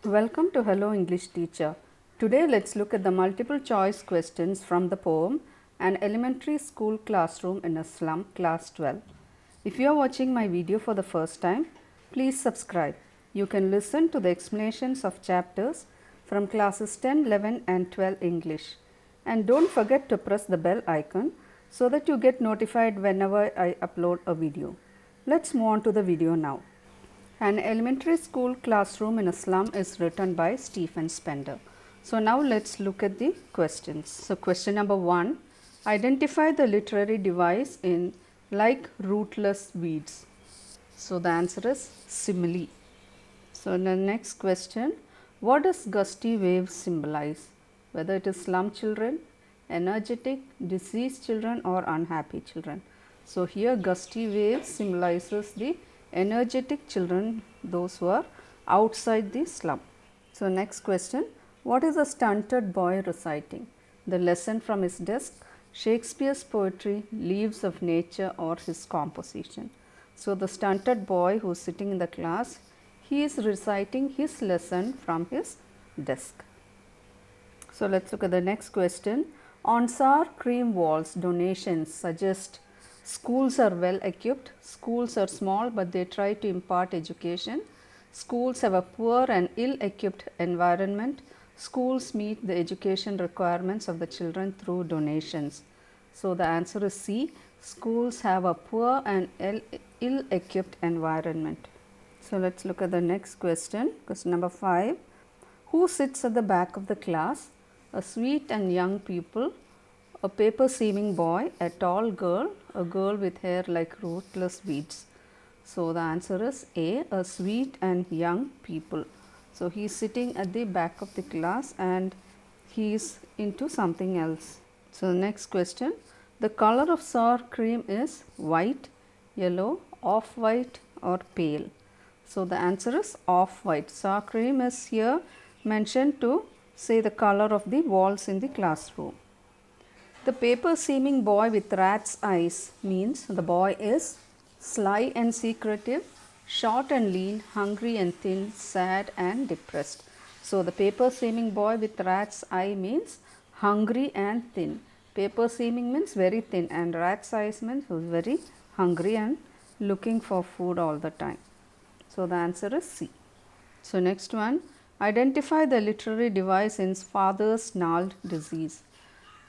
Welcome to Hello English Teacher. Today let's look at the multiple choice questions from the poem An Elementary School Classroom in a Slum, Class 12. If you are watching my video for the first time, please subscribe. You can listen to the explanations of chapters from classes 10, 11 and 12 English. And don't forget to press the bell icon so that you get notified whenever I upload a video. Let's move on to the video now. An Elementary School Classroom in a Slum is written by Stephen Spender. So now let's look at the questions. So question number 1, identify the literary device in like rootless weeds. So the answer is simile. So the next question, what does gusty waves symbolize? Whether it is slum children, energetic, diseased children or unhappy children. So here gusty waves symbolizes the energetic children, those who are outside the slum. So next question, what is a stunted boy reciting? The lesson from his desk, Shakespeare's poetry, Leaves of Nature or his composition. So the stunted boy who is sitting in the class, he is reciting his lesson from his desk. So let's look at the next question. On sour cream walls, donations suggest schools are well equipped, schools are small but they try to impart education, schools have a poor and ill equipped environment, schools meet the education requirements of the children through donations. So the answer is C, schools have a poor and ill equipped environment. So let's look at the next question, question number 5. Who sits at the back of the class? A sweet and young pupil, a paper seeming boy, a tall girl, a girl with hair like rootless weeds. So the answer is A, sweet and young people. So he is sitting at the back of the class and he is into something else. So the next question, the color of sour cream is white, yellow, off-white or pale. So the answer is off-white. Sour cream is here mentioned to say the color of the walls in the classroom. The paper seeming boy with rat's eyes means the boy is sly and secretive, short and lean, hungry and thin, sad and depressed. So the paper seeming boy with rat's eye means hungry and thin. Paper seeming means very thin and rat's eyes means very hungry and looking for food all the time. So the answer is C. So next one, identify the literary device in father's gnarled disease.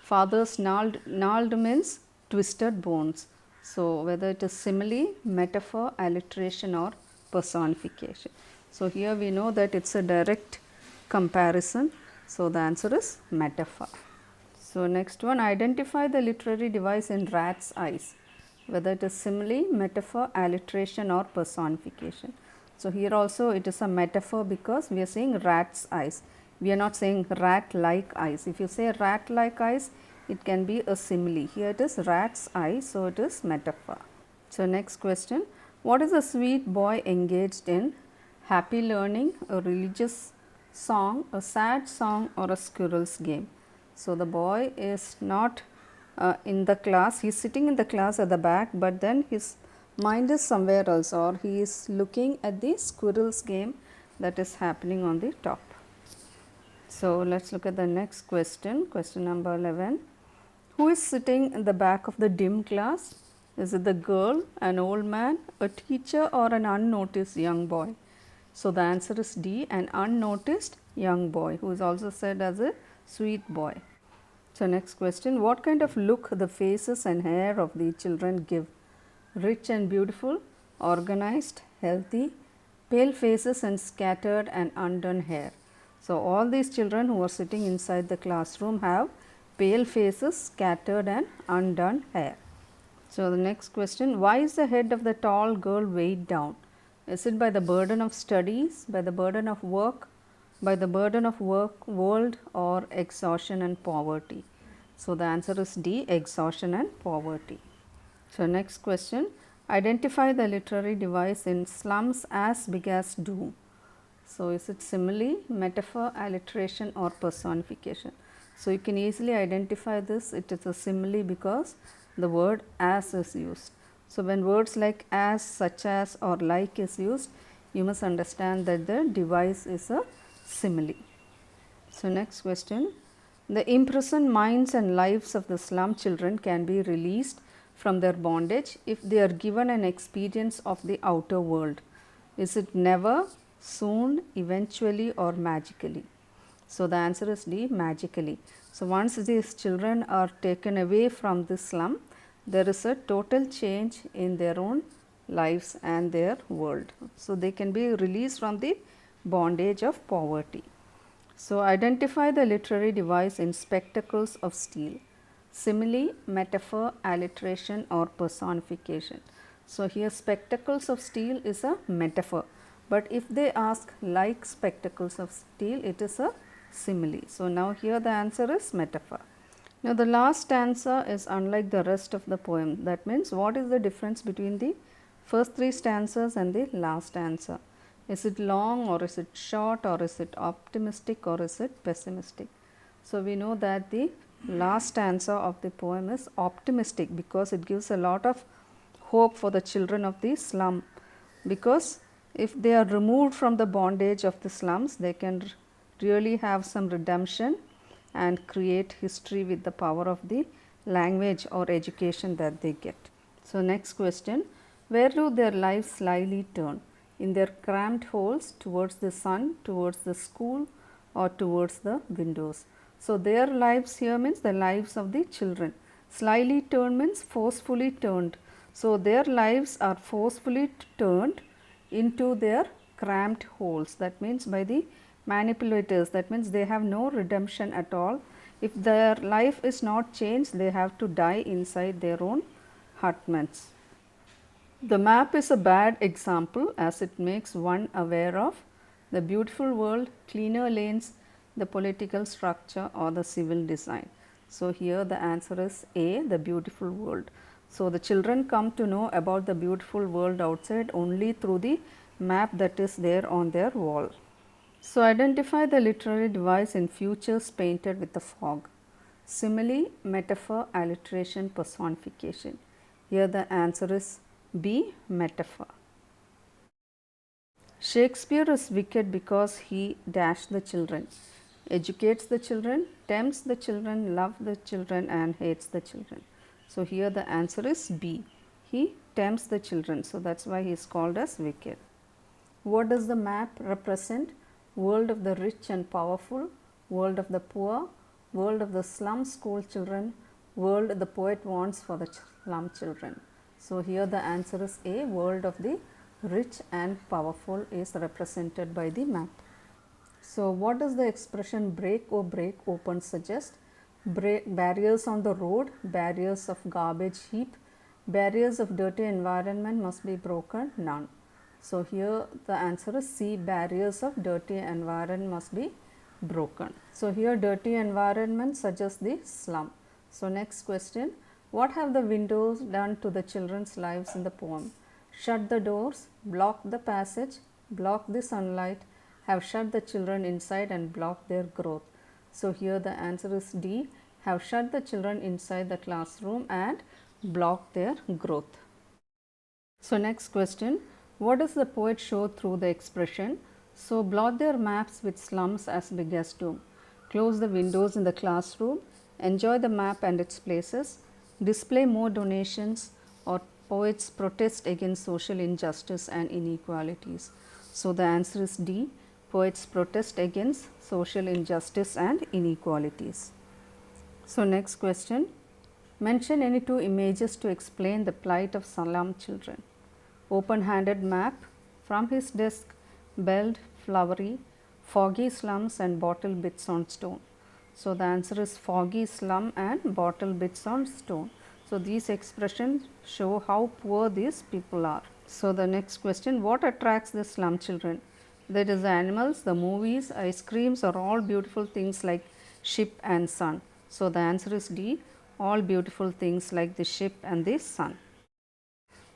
Father's gnarled means twisted bones. So whether it is simile, metaphor, alliteration or personification. So here we know that it's a direct comparison. So the answer is metaphor. So next one, identify the literary device in rat's eyes. Whether it is simile, metaphor, alliteration or personification. So here also it is a metaphor because we are saying rat's eyes. We are not saying rat like eyes. If you say rat like eyes, it can be a simile. Here it is rat's eye, so it is metaphor. So next question, what is a sweet boy engaged in? Happy learning, a religious song, a sad song or a squirrel's game. So the boy is not in the class, he is sitting in the class at the back, but then his mind is somewhere else or he is looking at the squirrel's game that is happening on the top. So let's look at the next question, question number 11. Who is sitting in the back of the dim class? Is it the girl, an old man, a teacher or an unnoticed young boy? So the answer is D, an unnoticed young boy who is also said as a sweet boy. So next question, what kind of look the faces and hair of the children give? Rich and beautiful, organized, healthy, pale faces and scattered and undone hair. So all these children who are sitting inside the classroom have pale faces, scattered and undone hair. So the next question, why is the head of the tall girl weighed down? Is it by the burden of studies, by the burden of work, by the burden of world or exhaustion and poverty? So the answer is D, exhaustion and poverty. So next question, identify the literary device in slums as big as doom. So is it simile, metaphor, alliteration or personification? So you can easily identify this, it is a simile because the word as is used. So when words like as, such as or like is used, you must understand that the device is a simile. So, next question. The imprisoned minds and lives of the slum children can be released from their bondage if they are given an experience of the outer world. Is it never, soon, eventually, or magically? So, the answer is D, magically. So, once these children are taken away from this slum, there is a total change in their own lives and their world. So, they can be released from the bondage of poverty. So, identify the literary device in spectacles of steel: simile, metaphor, alliteration, or personification. So, here spectacles of steel is a metaphor, but if they ask like spectacles of steel, it is a simile. So, now here the answer is metaphor. Now, the last stanza is unlike the rest of the poem. That means, what is the difference between the first three stanzas and the last stanza? Is it long, or is it short, or is it optimistic, or is it pessimistic? So, we know that the last stanza of the poem is optimistic because it gives a lot of hope for the children of the slum, because if they are removed from the bondage of the slums, they can really have some redemption and create history with the power of the language or education that they get. So, next question. Where do their lives slyly turn? In their cramped holes, towards the sun, towards the school, or towards the windows? So, their lives here means the lives of the children. Slyly turned means forcefully turned. So, their lives are forcefully turned into their cramped holes. That means by the manipulators, that means they have no redemption at all. If their life is not changed, they have to die inside their own hutments. The map is a bad example as it makes one aware of the beautiful world, cleaner lanes, the political structure, or the civil design. So, here the answer is A, the beautiful world. So, the children come to know about the beautiful world outside only through the map that is there on their wall. So, identify the literary device in futures painted with the fog: simile, metaphor, alliteration, personification. Here the answer is B, metaphor. Shakespeare is wicked because he dash the children, educates the children, tempts the children, loves the children, and hates the children. So, here the answer is B. He tempts the children. So, that is why he is called as wicked. What does the map represent? World of the rich and powerful, world of the poor, world of the slum school children, world the poet wants for the slum children. So, here the answer is A, world of the rich and powerful is represented by the map. So, what does the expression break or break open suggest? Barriers on the road, barriers of garbage heap, barriers of dirty environment must be broken, none. So, here the answer is C, barriers of dirty environment must be broken. So, here dirty environment suggests the slum. So, next question. What have the windows done to the children's lives in the poem? Shut the doors, block the passage, block the sunlight, have shut the children inside and block their growth. So, here the answer is D, have shut the children inside the classroom and block their growth. So, next question. What does the poet show through the expression? So, blot their maps with slums as big as doom, close the windows in the classroom, enjoy the map and its places, display more donations, or poets protest against social injustice and inequalities. So, the answer is D, poets protest against social injustice and inequalities. So, next question. Mention any two images to explain the plight of slum children. Open-handed map, from his desk, belled, flowery, foggy slums and bottle bits on stone. So, the answer is foggy slum and bottle bits on stone. So, these expressions show how poor these people are. So, the next question, what attracts the slum children? That is, the animals, the movies, ice creams, or all beautiful things like ship and sun. So, the answer is D, all beautiful things like the ship and the sun.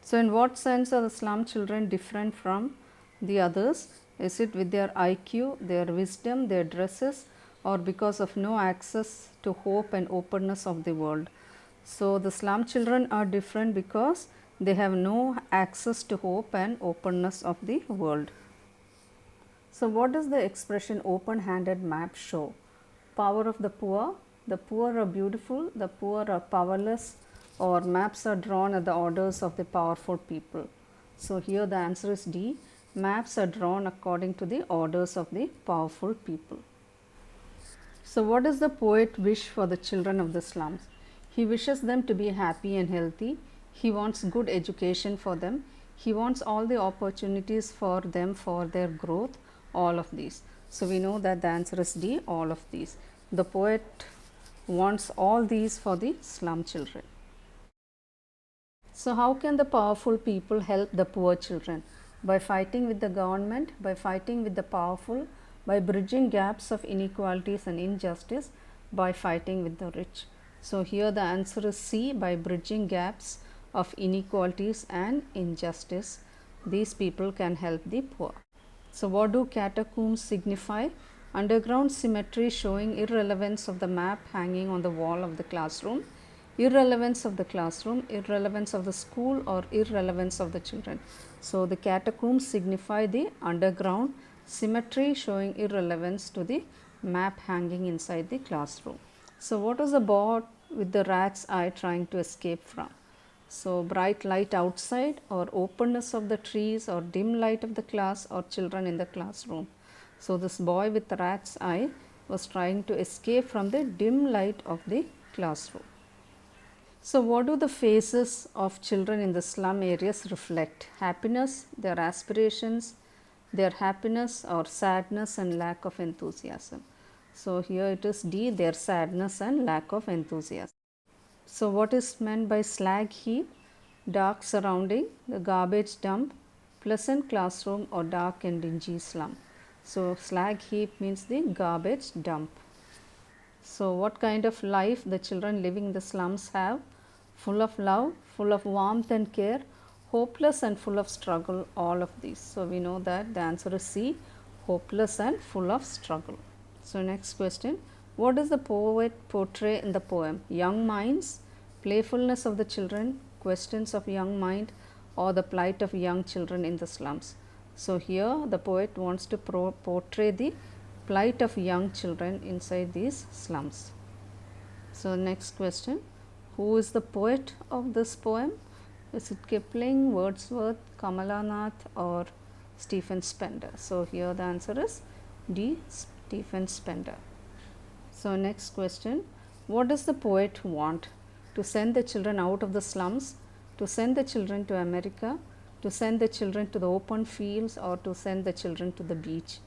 So, in what sense are the slum children different from the others? Is it with their IQ, their wisdom, their dresses, or because of no access to hope and openness of the world? So, the slum children are different because they have no access to hope and openness of the world. So what does the expression open-handed map show? Power of the poor are beautiful, the poor are powerless, or maps are drawn at the orders of the powerful people. So here the answer is D. Maps are drawn according to the orders of the powerful people. So what does the poet wish for the children of the slums? He wishes them to be happy and healthy. He wants good education for them. He wants all the opportunities for them for their growth, all of these. So we know that the answer is D, all of these. The poet wants all these for the slum children. So how can the powerful people help the poor children? By fighting with the government, by fighting with the powerful, by bridging gaps of inequalities and injustice, by fighting with the rich. So here the answer is C, by bridging gaps of inequalities and injustice. These people can help the poor. So what do catacombs signify? Underground cemetery showing irrelevance of the map hanging on the wall of the classroom, irrelevance of the classroom, irrelevance of the school, or irrelevance of the children. So the catacombs signify the underground cemetery showing irrelevance to the map hanging inside the classroom. So what was the boy with the rat's eye trying to escape from? So bright light outside, or openness of the trees, or dim light of the class, or children in the classroom. So this boy with the rat's eye was trying to escape from the dim light of the classroom. So what do the faces of children in the slum areas reflect? Happiness, their aspirations, their happiness, or sadness and lack of enthusiasm. So here it is D, their sadness and lack of enthusiasm. So what is meant by slag heap? Dark surrounding, the garbage dump, pleasant classroom, or dark and dingy slum. So slag heap means the garbage dump. So what kind of life the children living in the slums have? Full of love, full of warmth and care, hopeless and full of struggle, all of these. So we know that the answer is C, hopeless and full of struggle. So next question, what does the poet portray in the poem? Young minds, playfulness of the children, questions of young mind, or the plight of young children in the slums. So here the poet wants to portray the plight of young children inside these slums. So next question, who is the poet of this poem? Is it Kipling, Wordsworth, Kamala Nath, or Stephen Spender? So here the answer is D, Stephen Spender. So next question, what does the poet want? To send the children out of the slums, to send the children to America, to send the children to the open fields, or to send the children to the beach?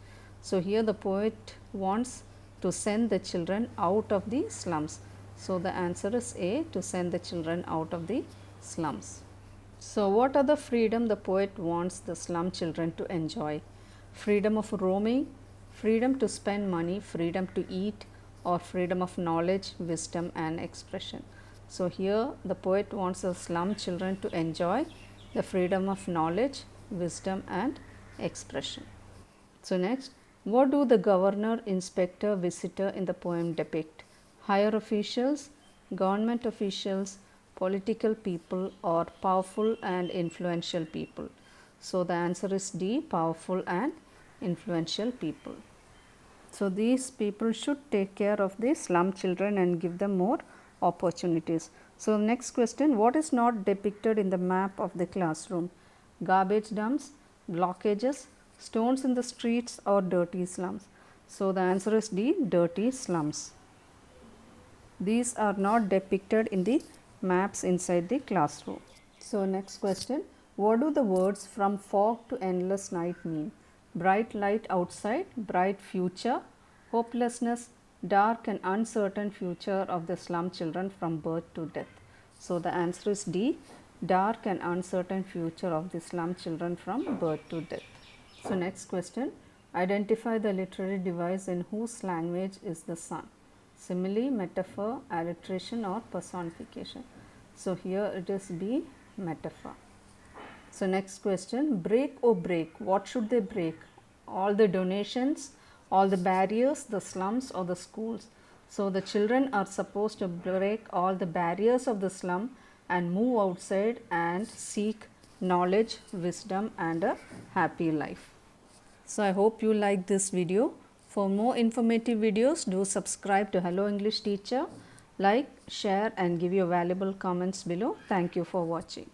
So here the poet wants to send the children out of the slums. So the answer is A, to send the children out of the slums. So what are the freedom the poet wants the slum children to enjoy? Freedom of roaming, freedom to spend money, freedom to eat, or freedom of knowledge, wisdom, and expression. So here the poet wants the slum children to enjoy the freedom of knowledge, wisdom, and expression. So next, what do the governor, inspector, visitor in the poem depict? Higher officials, government officials, political people, or powerful and influential people? So the answer is D, powerful and influential people. So these people should take care of the slum children and give them more opportunities. So next question, what is not depicted in the map of the classroom? Garbage dumps, blockages, stones in the streets, or dirty slums? So the answer is D, dirty slums. These are not depicted in the maps inside the classroom. So next question, what do the words from fog to endless night mean? Bright light outside, bright future, hopelessness, dark and uncertain future of the slum children from birth to death. So the answer is D, dark and uncertain future of the slum children from birth to death. So next question, identify the literary device in whose language is the sun? Simile, metaphor, alliteration, or personification? So here it is B, metaphor. So next question, break or break, what should they break? All the donations, all the barriers, the slums, or the schools? So the children are supposed to break all the barriers of the slum and move outside and seek knowledge, wisdom, and a happy life. So I hope you like this video. For more informative videos, do subscribe to Hello English Teacher. Like, share and give your valuable comments below. Thank you for watching.